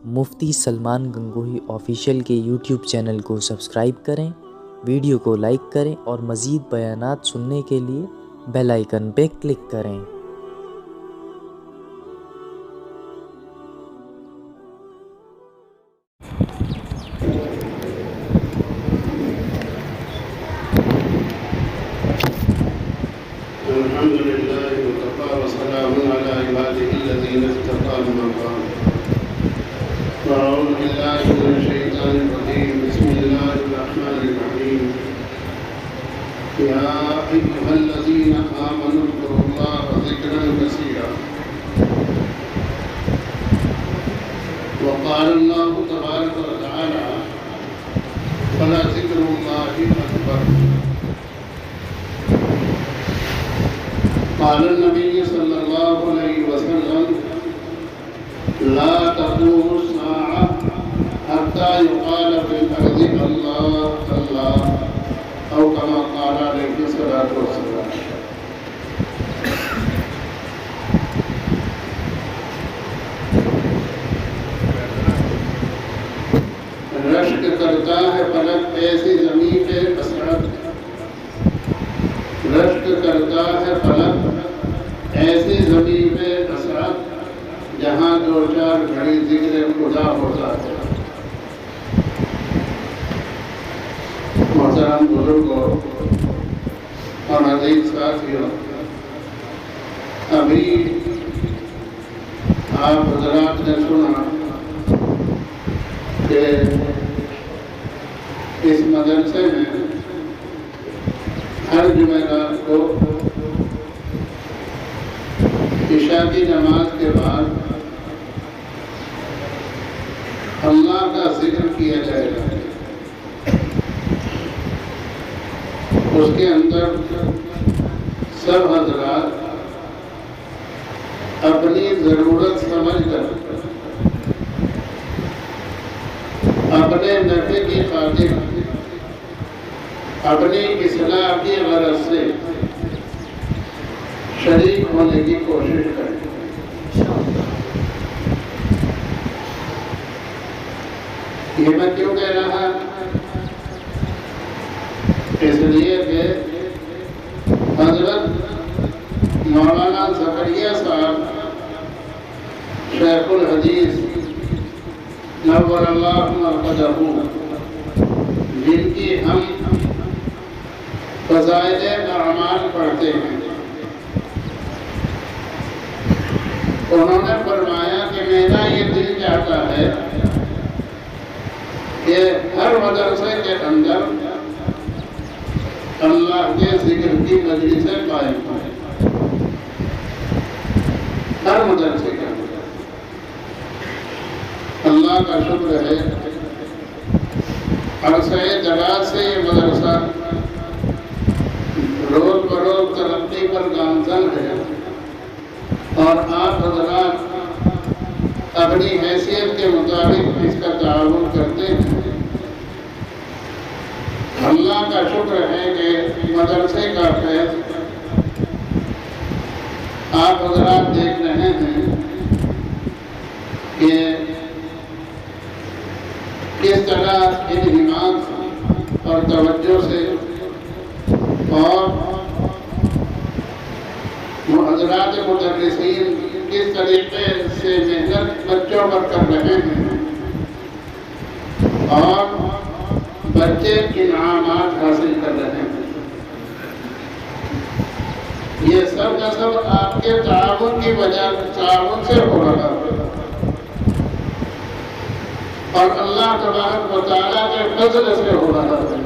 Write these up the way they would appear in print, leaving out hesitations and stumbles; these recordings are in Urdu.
مفتی سلمان گنگوہی آفیشیل کے یوٹیوب چینل کو سبسکرائب کریں، ویڈیو کو لائک کریں اور مزید بیانات سننے کے لیے بیل آئیکن پہ کلک کریں۔ الحمد لله وكفى وسلام على عباده الذين اصطفى أما بعد فأعوذ بالله من الشيطان الرجيم بسم الله الرحمن الرحيم يا أيها الذين آمنوا اذكروا الله ذكرا كثيرا وقال الله تبارك وتعالى فلذكر الله أكبر قال النبي صلى الله عليه وسلم لا تقوم الساعة حتى يقال في الأرض الله الله أو كما قال عليه الصلاة والسلام۔ رشک کرتا ہے فلک ایسی زمین پہ کثرت، رشک کرتا ہے فلک ایسی زمین پہ کثرت جہاں دو چار گھڑی ذکر خدا ہوتا ہے۔ محترم بزرگوں اور عزیز ساتھیوں، ابھی آپ حضرات نے سنا کہ اس مدرسے میں ہر جمعرات کو عشاء کی نماز کے بعد اللہ کا ذکر کیا جائے گا۔ اس کے اندر سب حضرات اپنی ضرورت سمجھ کر اپنے نفع کی خاطر اپنی اصلاح کی غرض سے شریک ہونے کی کوشش کریں۔ یہ میں کیوں کہہ رہا؟ اس لیے کہ حضرت مولانا زکریا صاحب شیخ الحدیث نور اللہ مرقدہ، جن کی ہم فضائل اعمال پڑھتے ہیں، انہوں نے فرمایا کہ میرا یہ دل چاہتا ہے کہ ہر مدرسے کے اندر اللہ کے ذکر کی مجلسیں قائم ہیں، ہر مدرسے کے اندر۔ اللہ کا شکر ہے عرصہ دراز سے یہ مدرسہ روز بروز ترقی پر گامزن ہے، اور آپ حضرات اپنی حیثیت کے مطابق اس کا تعاون کرتے ہیں۔ اللہ کا شکر ہے کہ مدرسے کا فیض آپ حضرات دیکھ رہے ہیں کہ کس طرح انہمام اور توجہ سے اور حضرات مدرسین کس طریقے سے محنت بچوں پر کر رہے ہیں، اور بچے انعامات حاصل کر رہے ہیں۔ یہ سب کا سب آپ کے تعاون کی وجہ تعاون سے ہو رہا ہے، اور اللہ تبارک و تعالیٰ کے فضل سے ہو رہا ہے۔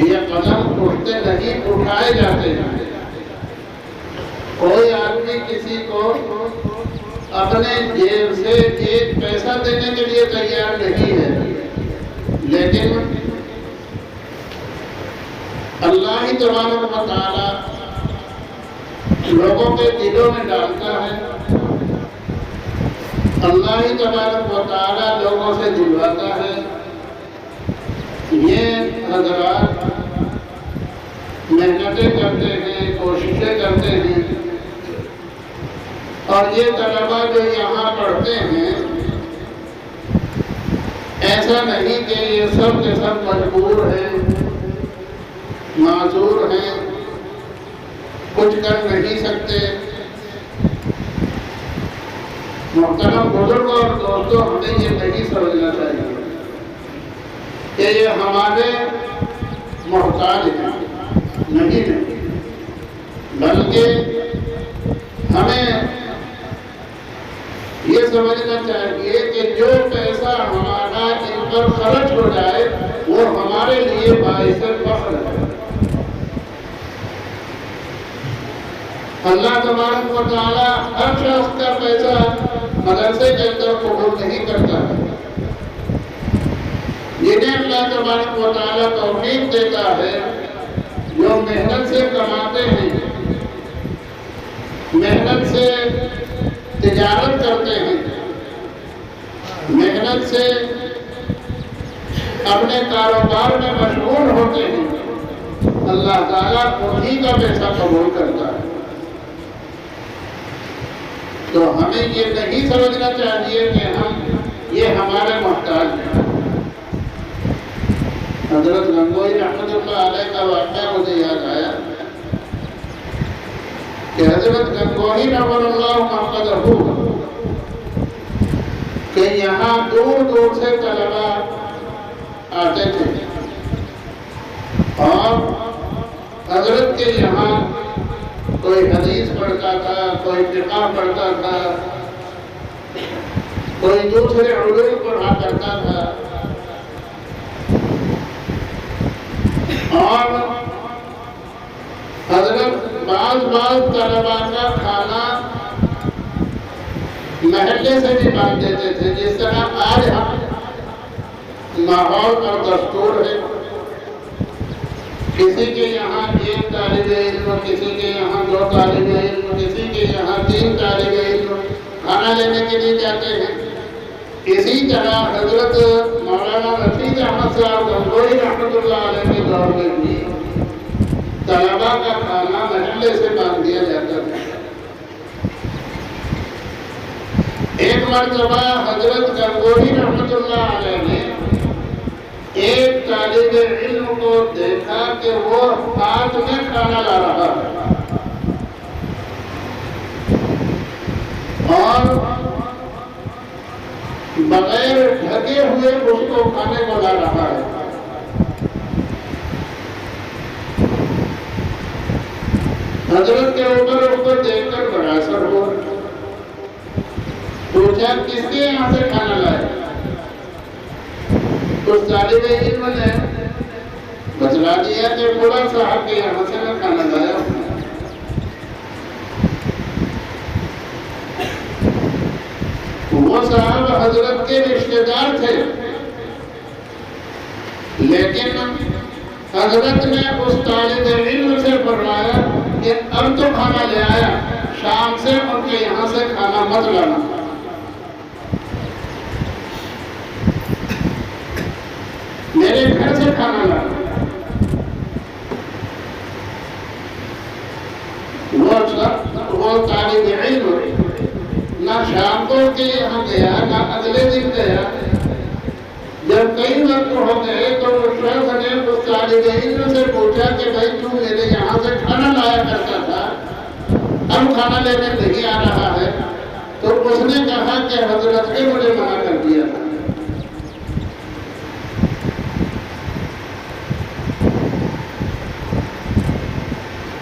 یہ قدم اٹھتے نہیں، اٹھائے جاتے ہیں۔ کوئی آدمی کسی کو اپنے جیب سے ایک پیسہ دینے کے لیے تیار نہیں ہے، لیکن اللہ ہی تبارک و تعالیٰ لوگوں کے دلوں میں ڈالتا ہے، اللہ ہی تبارک و تعالیٰ لوگوں سے دلواتا ہے۔ یہ حضرات محنتیں کرتے ہیں، کوششیں کرتے ہیں، اور یہ طلباء جو یہاں پڑھتے ہیں، ایسا نہیں کہ یہ سب کے سب مجبور ہیں، معذور ہیں، کچھ کر نہیں سکتے۔ محترم بزرگوں اور دوستوں، ہمیں یہ نہیں سمجھنا چاہیے کہ یہ ہمارے محتاج ہیں، نہیں، بلکہ ہمیں یہ سمجھنا چاہیے کہ جو پیسہ ہمارا ان پر خرچ ہو جائے وہ ہمارے لیے باعث فخر ہے۔ اللہ تبارک و تعالیٰ ہر شخص کا پیسہ مدرسے کے اندر قبول نہیں کرتا، جنہیں اللہ تبارک و تعالیٰ توفیق دیتا ہے، جو محنت سے کماتے ہیں، محنت سے تجارت کرتے ہیں، محنت سے اپنے کاروبار میں مشغول ہوتے ہیں، اللہ تعالیٰ انہی کا پیسہ قبول کرتا ہے۔ تو ہمیں یہ نہیں سمجھنا چاہیے کہ یہ ہمارے محتاج ہیں۔ حضرت گنگوئی رحمۃ اللہ علیہ کا واقعہ مجھے یاد آیا کہ حضرت گنگوئی رحمۃ اللہ مقدہ کہ یہاں دور دور سے طلباء آتے تھے اور حضرت کے یہاں کوئی حدیث پڑھتا تھا، کوئی فقہ پڑھتا تھا، کوئی دوسرے علوم پڑھا کرتا تھا، اور حضرت بعض طلباء کا کھانا محلے سے بھی باندھ دیتے تھے، جس طرح آج ہم ماحول اور دستور ہے، کسی کے یہاں ایک طالب علم، کسی کے یہاں 2 طالب علم، کسی کے یہاں 3 طالب علم کھانا لینے کے لیے جاتے ہیں۔ اسی طرح حضرت مولانا رشید احمد صاحب گنگوئی رحمۃ اللہ علیہ کے دور میں بھی طلباء کا کھانا محلے سے باندھ دیا جاتا تھا۔ ایک مرتبہ حضرت گنگوئی رحمۃ اللہ علیہ نے ایک طالب علم کو دیکھا کہ وہ ہاتھ میں کھانا لا رہا ہے اور بغیر ڈھکے ہوئے اس کو کھانے کو لا رہا ہے۔ حضرت کے اوپر اس کو دیکھ کر بڑا اثر ہوا، پوچھا کس کے یہاں سے کھانا لائے؟ اس طالب علم نے بتلا دیا کہ فلاں صاحب کے یہاں سے میں کھانا لایا ہوں۔ وہ صاحب حضرت کے رشتہ دار تھے، لیکن حضرت نے اس طالب علم سے فرمایا کہ اب تو کھانا لے آیا، شام سے ان کے یہاں سے کھانا مت لانا۔ میرے گھر سے کھانا لانا۔ وہ طالب علم نہ شام کو کے یہاں گیا نہ اگلے دن گیا۔ جب کئی وقت ہو گئے تو اس شخص نے اس طالب علم سے پوچھا کہ بھائی تو میرے یہاں سے کھانا لایا کرتا تھا، اب کھانا لینے نہیں آ رہا ہے؟ تو اس نے کہا کہ حضرت نے مجھے منع کر دیا تھا۔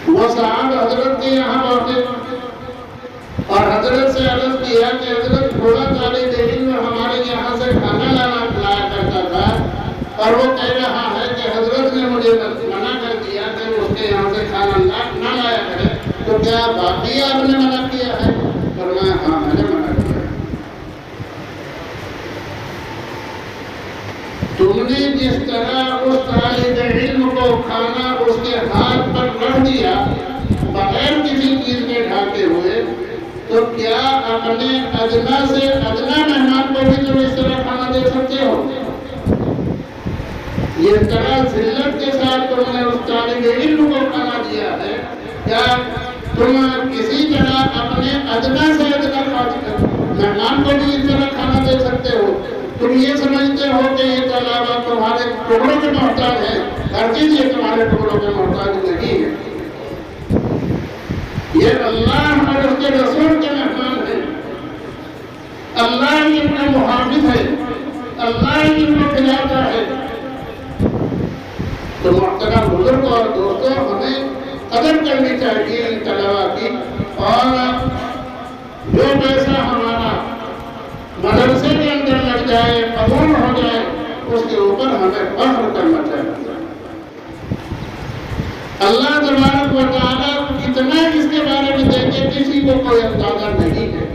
وہ صاحب حضرت کے یہاں پہنچے اور حضرت سے عرض کیا کہ حضرت تھوڑا طالب علم ہمارے یہاں سے کھانا لایا کرتا تھا اور وہ کہہ رہا ہے کہ حضرت نے مجھے منع کر دیا کہ اس کے یہاں سے کھانا نہ لایا کرے، تو کیا باقی آپ نے منع کیا ہے؟ فرمایا ہاں میں نے منع کیا۔ تم نے جس طرح اس طالب علم کو کھانا اس کے ہاتھ پر رکھ دیا بغیر کسی چیز کے ڈھانکے ہوئے، تو کیا اپنے ادنا سے ادنا مہمان کو بھی تم اس طرح کھانا دے سکتے ہو؟ یہ طرح ذلت کے ساتھ تم نے اس طالب علم کو کھانا دیا ہے، کیا تم کسی طرح اپنے ادنا سے ادنا خرچ کرو، مہمان کو بھی اس طرح کھانا دے سکتے ہو۔ تم یہ سمجھتے ہو کہ یہ طلبہ تمہارے ٹکڑوں کے محتاج ہے، ہر چیز یہ تمہارے ٹکڑوں کے محتاج نہیں ہے، یہ اللہ اور اس کے رسول کے مہمان ہیں، اللہ ہی ان کا محافظ ہے، اللہ ہی ان کو کھلاتا ہے۔ تو محترم بزرگ اور دوستوں، ہمیں قدر کرنی چاہیے ان طلباء کی، اور جو پیسہ ہمارا مدرسے کے اندر لگ جائے، قبول ہو جائے، اس کے اوپر ہمیں فخر کرنا چاہیے۔ اللہ تبارک و تعالیٰ کتنا اس کے بارے میں دیں گے کسی کو کوئی اندازہ نہیں ہے۔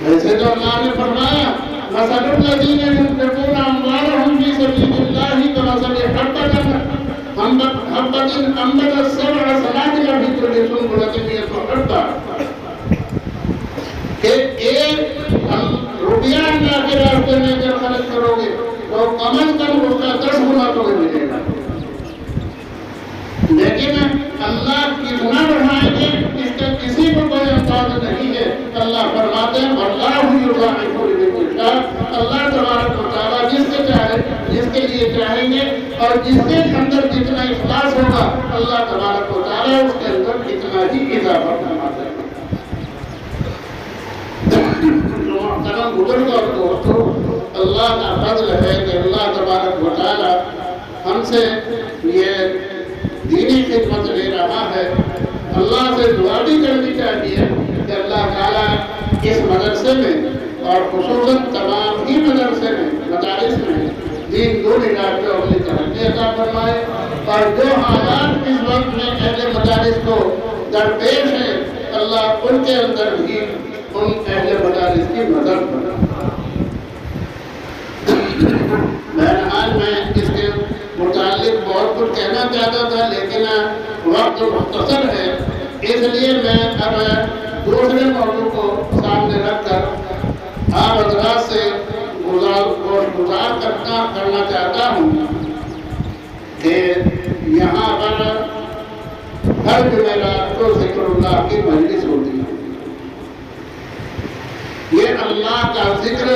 ویسے تو اللہ نے فرمایا مثل الذین ينفقون اموالهم في سبيل الله كمثل حبة أنبتت سبع سنابل في كل سنبلة مئة حبة، کہ ایک روپیہ اللہ کے راستے میں جب خرچ کرو گے تو کم از کم اس کا 10 گنا تمہیں ملے گا، لیکن اللہ کتنا بڑھائیں گے اس کا کسی کو کوئی اندازہ نہیں ہے۔ اللہ فرماتے ہیں واللہ یضاعف لمن یشاء، اللہ تبارک و تعالیٰ جس کے لیے چاہیں گے اور جس کے اندر جتنا اخلاص ہوگا اللہ تبارک و تعالیٰ اس کے اندر اتنا ہی اضافہ فرماتے ہیں۔ محترم بزرگ اور دوستوں، اللہ کا فضل ہے کہ اللہ تبارک و تعالیٰ ہم سے یہ دینی خدمت لے رہا ہے۔ اللہ سے دعا بھی کرنی چاہیے کہ اللہ تعالیٰ اس مدرسے میں اور خصوصاً تمام ہی مدرسے میں مدارس میں دین دو نگاہ پہ اپنی ترقی عطا فرمائے، اور جو حالات اس وقت میں اہل مدارس کو درپیش ہیں اللہ ان کے اندر بھی ان اہل مدارس کی مدد کرے۔ بہرحال میں اس کے متعلق بہت کچھ کہنا چاہتا تھا لیکن وقت مختصر ہے، اس لیے میں اب دوسرے موضوع کو سامنے رکھ کر آپ حضرات سے گزار کرنا چاہتا ہوں کہ یہاں پر ہر جمعرات کو ذکر اللہ کی مجلس ہوتی ہے۔ یہ اللہ کا ذکر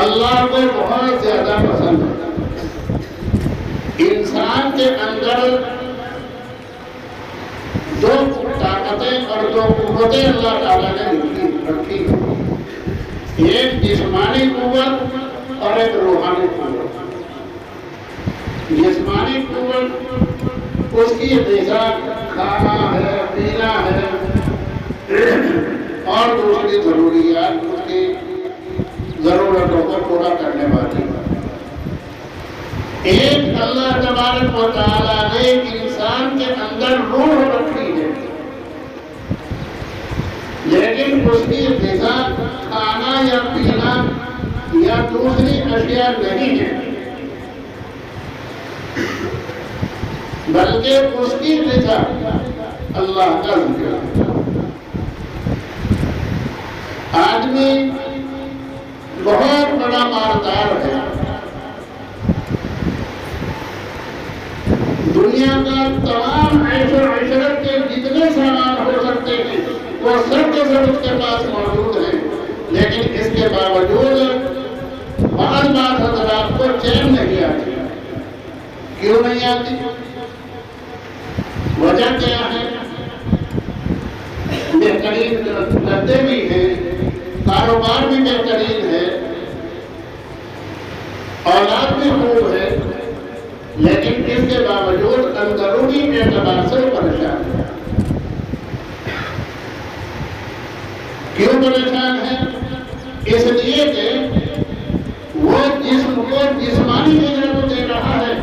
اللہ کو بہت زیادہ پسند ہے۔ انسان کے اندر دو طاقتیں اور دو قوتیں اللہ تعالیٰ نے رکھی ہیں، ایک جسمانی قوت اور ایک روحانی قوت۔ جسمانی قوت اس کی غذا کھانا ہے، پینا ہے اور دوسری ضروریات اس کی ضرورتوں کو پورا کرنے والی۔ ایک اللہ تبارک و تعالیٰ نے انسان کے اندر روح رکھی ہے، لیکن اس کی غذا کھانا یا پینا یا دوسری اشیاء نہیں ہے، بلکہ اس کی غذا اللہ کا ذکر ہے۔ آدمی بہت بڑا مالدار ہے، دنیا کا تمام عیش و عشرت کے جتنے سامان ہو سکتے ہیں وہ سب کے سب اس کے پاس موجود ہیں، لیکن اس کے باوجود بعض حضرات کو چین نہیں آتی۔ کیوں نہیں آتی؟ وجہ کیا ہے؟ بہترین لگتے بھی ہیں، کاروبار بھی بہترین ہے، اولاد بھی خوب ہے، لیکن اس کے باوجود اندرونی اعتبار سے پریشان ہے۔ کیوں پریشان ہے؟ اس لیے کہ وہ جسم کو جسمانی غذا تو دے رہا ہے،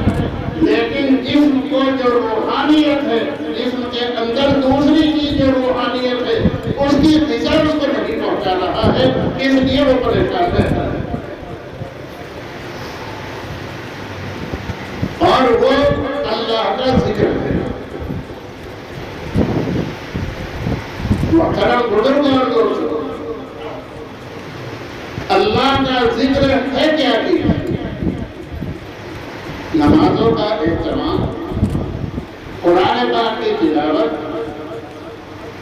لیکن جسم کو جو روحانیت ہے، جسم کے اندر دوسری چیز جو روحانیت ہے اس کی غذا اس کو نہیں پہنچا رہا ہے، اس لیے وہ پریشان ہے۔ اور وہ اللہ کا ذکر ہے۔ محترم بزرگ اور دوستوں، اللہ کا ذکر ہے کیا چیز؟ نمازوں کا اہتمام، قرآن پاک کی تلاوت،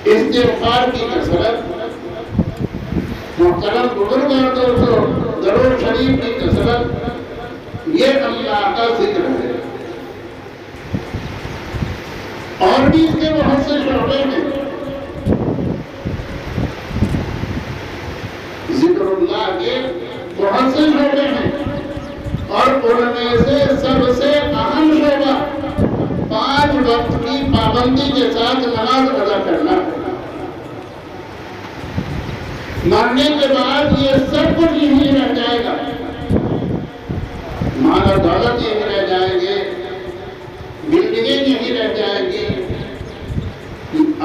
استغفار کی کثرت، محترم بزرگ اور دوستوں درود شریف کی کثرت، یہ اللہ کا ذکر ہے۔ اور بھی اس کے بہت سے شعبے ہیں۔ ذکر اللہ کے بہت سے شعبے ہیں، اور ان میں سے سب سے اہم شعبہ 5 وقت کی پابندی کے ساتھ نماز ادا کرنا ہے۔ مرنے کے بعد یہ سب کچھ یہیں رہ جائے گا، مال و دولت یہیں رہ جائیں گے، بلڈنگیں یہیں رہ جائیں گی،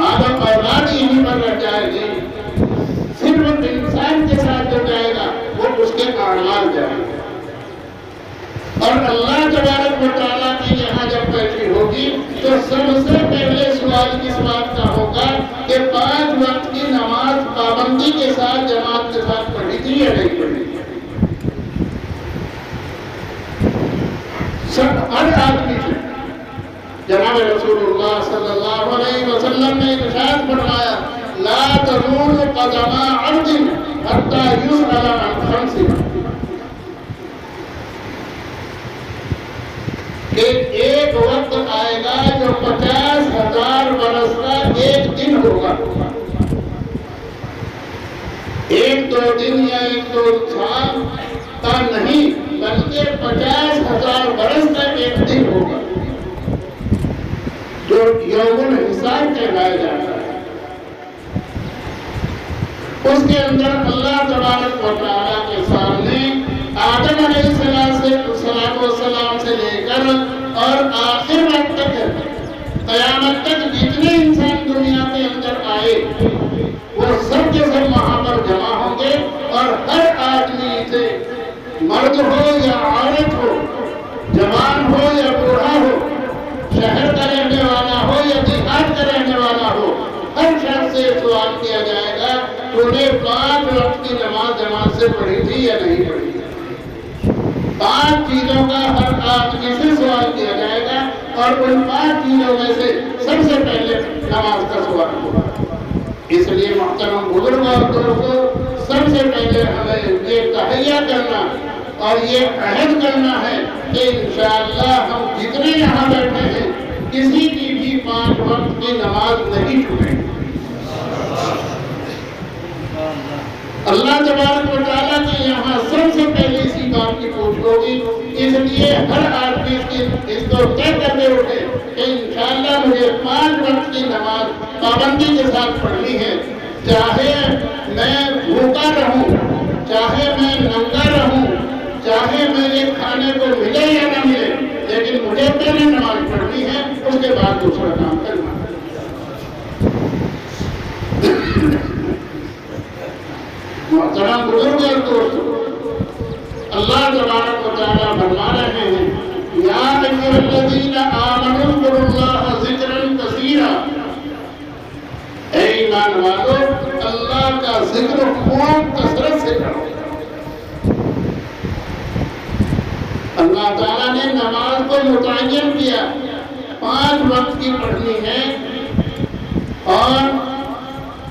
آدم اولاد یہیں پر رہ جائے گی، صرف انسان کے ساتھ جو جائے گا وہ اس کے اعمال جائیں گے۔ اور اللہ تبارک و تعالیٰ کی یہاں جب پیشی ہوگی تو سب سے پہلے سوال کس بات کا ہوگا کہ 5 وقت کی نماز پابندی کے ساتھ جماعت کے ساتھ پڑھی تھی یا نہیں پڑھی تھی؟ ہر آدمی سے جناب رسول اللہ صلی اللہ علیہ وسلم نے ارشاد فرمایا لا تزول قدم عبد حتى يسأل عن 5 کہ ایک وقت آئے گا جو 50,000 برس کا ایک دن ہوگا، 1-2 دن یا 1-2 سال کا نہیں بلکہ 50,000 برس کا ایک دن ہوگا جو یوم الحساب کہلایا جاتا ہے۔ اس کے اندر اللہ تبارک و تعالیٰ کے سامنے آدم علیہ السلام سے لے کر اور آخر وقت تک قیامت تک جتنے انسان دنیا کے اندر آئے وہ سب کے سب وہاں پر جمع ہوں گے، اور ہر آدمی سے مرد ہو یا عورت ہو، جوان ہو یا بوڑھا ہو، شہر کا رہنے والا ہو یا دیہات کا رہنے والا ہو، ہر شخص سے سوال کیا جائے گا تو نے 5 وقت کی نماز جماعت سے پڑھی تھی یا نہیں پڑھی تھی؟ 5 چیزوں کا ہر آدمی سے سوال کیا جائے گا، اور ان 5 چیزوں میں سے سب سے پہلے نماز کا سوال ہوگا۔ اس لیے محترم بزرگ اور دوستوں، سب سے پہلے ہمیں یہ تہیہ کرنا اور یہ عہد کرنا ہے کہ انشاءاللہ ہم جتنے یہاں بیٹھے ہیں کسی کی بھی 5 وقت کی نماز نہیں چھوڑیں گے۔ اللہ تبارک و تعالیٰ کے یہاں سب سے پہلے اسی بات کی پوچھ ہوگی، اس لیے ہر آدمی اس کو طے کر کے اٹھے کہ انشاءاللہ مجھے 5 وقت کی نماز پابندی کے ساتھ پڑھنی ہے، چاہے میں بھوکا رہوں، چاہے میں ننگا رہوں، چاہے میرے کھانے کو ملے یا نہ ملے، لیکن مجھے پہلے نماز پڑھنی ہے، اس کے بعد دوسرا کام کرنا ہے۔ محترم بزرگ اور دوستو، اللہ تبارک و تعالیٰ فرما رہے ہیں یا ایھا الذین آمنوا اذکروا اللہ ذکرا کثیرا، اے ایمان والو اللہ کا ذکر خوب کثرت سے کرو۔ اللہ تعالیٰ نے نماز کو متعین کیا، 5 وقت کی پڑھنی ہے، اور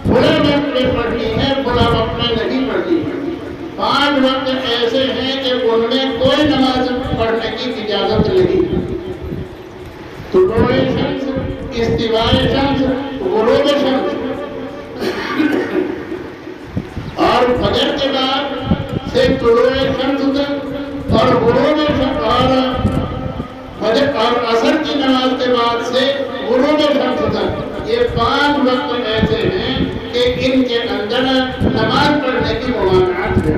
بڑے وقت میں پڑھنی ہے، بڑا وقت میں نہیں پڑھنی۔ 5 وقت ایسے ہیں کہ ان میں کوئی نماز پڑھنے کی اجازت نہیں۔ طلوع شمس، استواء شمس، غروب شمس، اور فجر کے بعد سے طلوع شمس تک، اور غروب شمس اور عصر کی نماز کے بعد سے غروب شمس تک، یہ 5 وقت ایسے ہیں کہ ان کے اندر نماز پڑھنے کی ممانعت ہے۔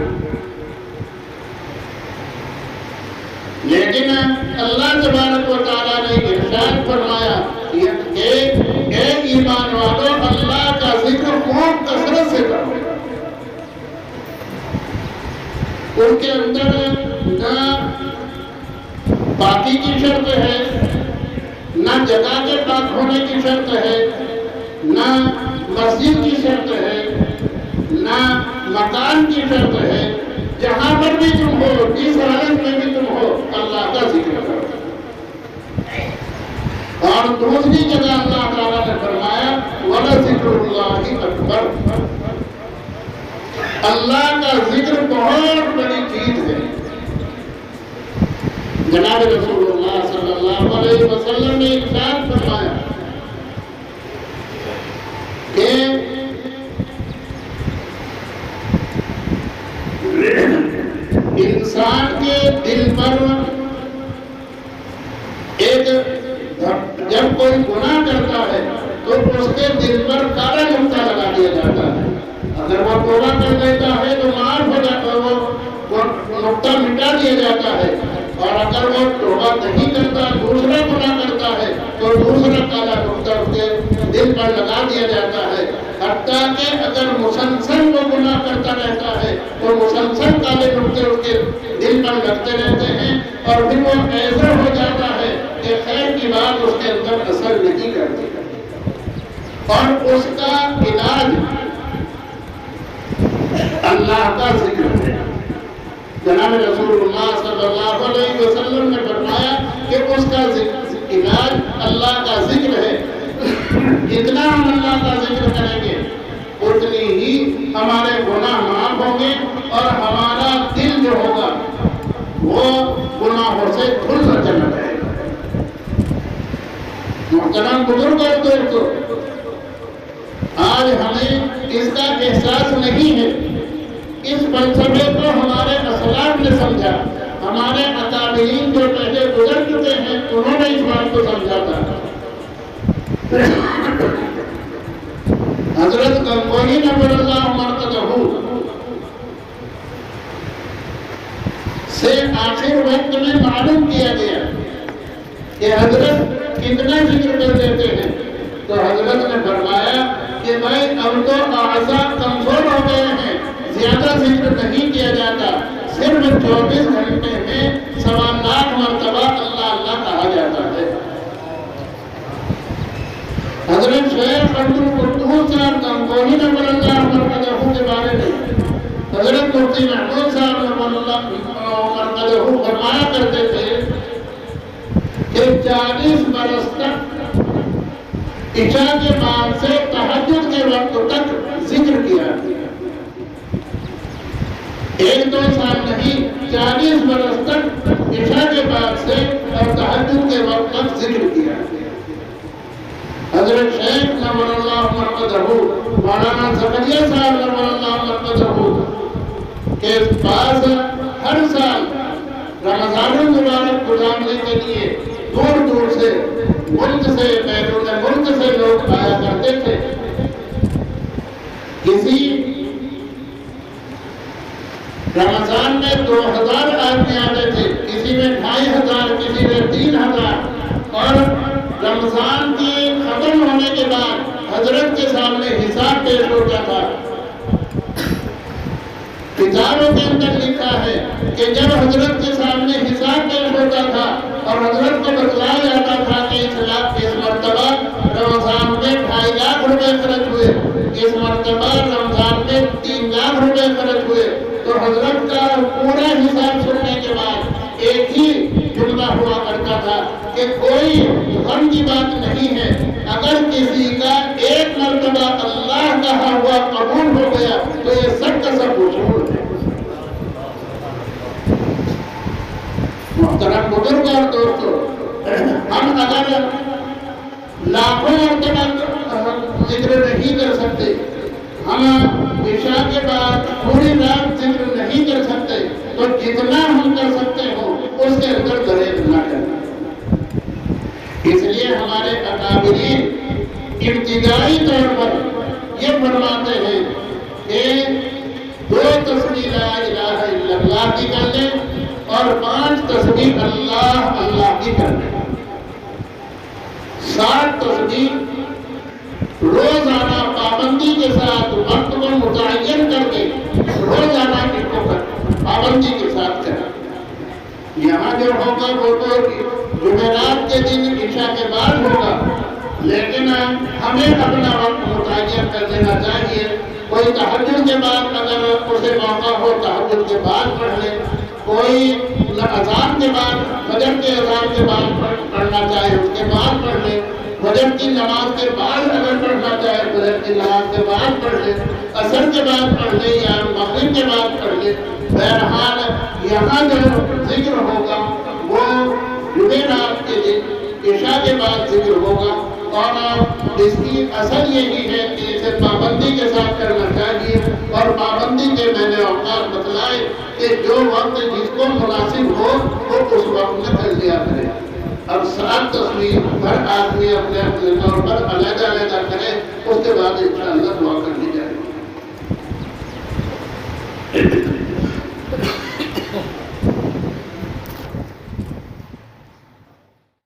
لیکن اللہ تبارک و تعالیٰ نے ارشاد فرمایا کہ اے ایمان والو اللہ کا ذکر خوب کثرت سے کرو۔ ان کے اندر نہ پاکی کی شرط ہے، نہ جگہ کے پاک ہونے کی شرط ہے، نہ مسجد کی شرط ہے، نہ مکان کی شرط ہے، جہاں پر بھی تم ہو، جس حالت میں بھی تم ہو، اللہ کا ذکر کرو۔ اور دوسری جگہ اللہ تعالیٰ نے فرمایا وَلَذِكْرُ اکبر، اللہ کا ذکر بہت بڑی چیز ہے۔ جناب رسول اللہ صلی اللہ علیہ وسلم نے ارشاد فرمایا کہ انسان کے دل پر جب کوئی گناہ کرتا ہے تو اس کے دل پر کالا نقطہ لگا دیا جاتا ہے۔ اگر وہ توبہ کر دیتا ہے تو معاف ہو جاتا ہے، وہ نقطہ مٹا دیا جاتا ہے، اور اگر وہ توبہ نہیں کرتا، دوسرا گناہ کرتا ہے تو دوسرا کالا نقطہ اس کے دل پر لگا دیا جاتا ہے۔ حتیٰ کہ اگر مسلسل وہ گناہ کرتا رہتا ہے تو مسلسل کالے نقطے اس کے دل پر لگتے رہتے ہیں، اور پھر وہ ایسا ہو جاتا ہے کہ خیر کی بات اس کے اندر اثر نہیں کرتی، اور اس کا علاج اللہ کا ذکر ہے۔ جناب رسول اللہ صلی اللہ علیہ وسلم نے فرمایا کہ اس کا علاج اللہ کا ذکر ہے۔ جتنا ہم اللہ کا ذکر کریں گے اتنی ہی ہمارے گناہ معاف ہوں گے، اور ہمارا دل جو ہوگا وہ گناہوں سے دھل کر چلا جائے گا۔ محترم بزرگ اور دوستو، آج ہمیں اس کا احساس نہیں ہے۔ اس فلسفے کو ہمارے اسلاف نے سمجھا، ہمارے اکابرین جو پہلے گزر چکے ہیں انہوں نے اس بات کو سمجھا تھا۔ حضرت گنگوہی نور اللہ مرقدہ سے آخر وقت میں معلوم کیا گیا کہ حضرت کتنا ذکر کر دیتے ہیں، تو حضرت نے فرمایا کہ بھائی اب تو اعضاء کمزور ہو گئے ہیں، زیادہ ذکر نہیں کیا جاتا، صرف 24 گھنٹے میں 1.25 لاکھ مرتبہ اللہ اللہ کہا جاتا ہے۔ حضرت شیخ عبدالقدوس صاحب گنگوہی نور اللہ مرقدہ کے بارے میں حضرت مفتی محمود صاحب نور اللہ مرقدہ فرمایا کرتے تھے کہ 40 برس تک عشاء کے بعد سے تہجد کے وقت تک ذکر کیا، 1-2 سال نہیں، 40 برس تک عشاء کے بعد سے اور تہجد کے وقت تک ذکر کیا۔ حضرت شیخ نور اللہ مرقدہ مولانا زکریا صاحب نور اللہ مرقدہ کے پاس ہر سال رمضان المبارک گزارنے کے لیے دور دور سے، ملک سے، بیرون ملک سے لوگ آیا کرتے تھے۔ کسی رمضان میں 2000 آدمی آتے تھے، کسی میں 2500، کسی میں 3000، اور رمضان کے ختم ہونے کے بعد حضرت کے سامنے حساب پیش ہوتا تھا۔ کتابوں کے اندر لکھا ہے کہ جب حضرت کے سامنے حساب پیش ہوتا تھا اور حضرت کو بتلایا جاتا تھا کہ اس مرتبہ رمضان میں 2.5 لاکھ روپے خرچ ہوئے، اس مرتبہ رمضان میں 3 لاکھ روپے خرچ ہوئے، تو حضرت کا پورا حساب سننے کے بعد ایک ہی جملہ ہوا کرتا تھا کہ کوئی غم کی بات نہیں ہے، اگر کسی کا 1 مرتبہ اللہ کہا ہوا قبول ہو گیا تو یہ سب کا سب وصول ہے۔ محترم بزرگ اور دوستو، ہم اگر لاکھوں مرتبہ ذکر نہیں کر سکتے، ہم عشاء کے بعد پوری رات ذکر نہیں کر سکتے، تو جتنا ہم کر سکتے ہوں اس کے اندر دریافت نہ کرنا۔ اس لیے ہمارے اکابرین ابتدائی طور پر یہ فرماتے ہیں کہ 2 تسبیح لا الہ الا اللہ کی کر لیں اور 5 تسبیح اللہ اللہ کی کر لیں۔ 60 تسبیح روزانہ پابندی کے ساتھ وقت کو متعین کر کے روزانہ ان کو پابندی کے ساتھ کریں۔ یہاں جو ہوگا وہ تو جمعرات کے دن عشاء کے بعد ہوگا، لیکن ہمیں اپنا وقت متعین کر دینا چاہیے۔ کوئی تہجد کے بعد اگر اسے موقع ہو تہجد کے بعد پڑھ لے، کوئی اذان کے بعد، فجر کے اذان کے بعد پڑھنا چاہے اس کے بعد پڑھ لے، فجر کی نماز کے بعد اگر پڑھنا چاہے فجر کی نماز کے بعد پڑھ لے، عصر کے بعد پڑھ لے یا مغرب کے بعد پڑھ لے۔ بہرحال یہاں جو ذکر ہوگا وہ جمعرات کے دن عشاء کے بعد ذکر ہوگا، اور اس کی اصل یہی ہے کہ اسے پابندی کے ساتھ کرنا چاہیے، اور پابندی کے میں نے اوقات بتلائے کہ جو وقت جس کو مناسب ہو وہ اس وقت میں کر لیا کرے۔ اب 7 تصویر ہر آدمی اپنے اپنے طور پر علیحدہ علیحدہ کرے، اس کے بعد انشاءاللہ